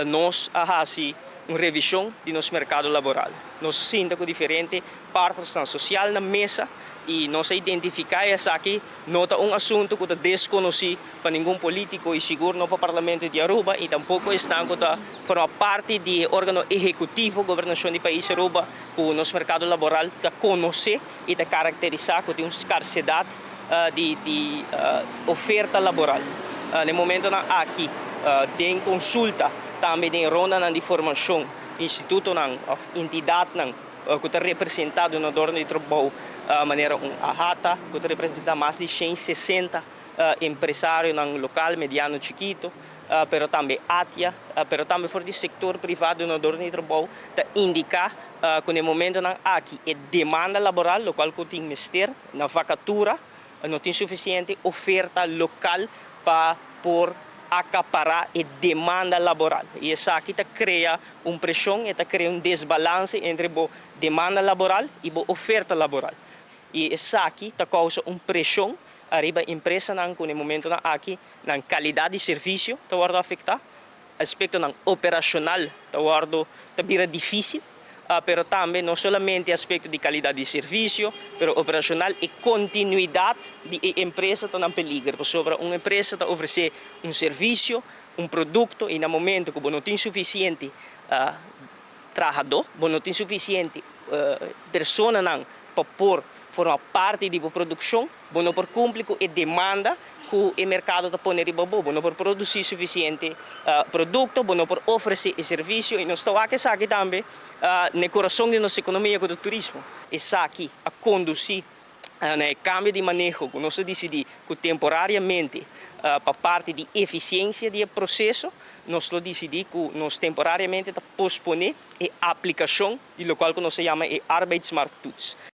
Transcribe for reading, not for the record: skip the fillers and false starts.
Nós fazemos uma revisão do nosso mercado laboral. Nós sentamos com diferentes partes sociais na mesa e nós identificamos aqui nota um assunto que é desconhecido para nenhum político e seguro no Parlamento de Aruba e tampouco está forma parte do órgão executivo da governação do país de Aruba que o nosso mercado laboral conhece e caracteriza com uma escassez de oferta laboral. No momento aqui tem consulta também tem ronda de formação, instituto, entidade que está representado no torno de trabalho de maneira ahata, que representa mais de 160 empresários no local, mediano, chiquito, pero também ATIA, pero também for do setor privado no torno de trabalho, para indicar que no momento aqui é demanda laboral, o qual tem mister, na vacatura, não tem suficiente oferta local para por acaparar a demanda laboral. E isso aqui cria uma pressão e cria desbalance entre a demanda laboral e a oferta laboral. E isso aqui causa uma pressão arriba a empresa no momento aqui na qualidade de serviço está afetada, aspecto operacional está vira difícil. Pero também não somente aspecto de qualidade de serviço, pero operacional e continuidade de empresa está em perigo. Sobre uma empresa está oferecer um serviço, um produto e no momento que não tem suficiente trabalhador, não tem suficiente pessoa para formar parte da produção, não por cumprir com a demanda que o mercado está pondo em bobo, não por produzir suficiente produto, não por oferecer serviço e nós estamos aqui também no coração da nossa economia com o turismo. Está aqui a conduzir no cambio de manejo que nós decidimos que temporariamente para parte de eficiência do processo, nós decidimos que nós temporariamente posponer a aplicação do local que nós chamamos de Arbeidsmarkttoets.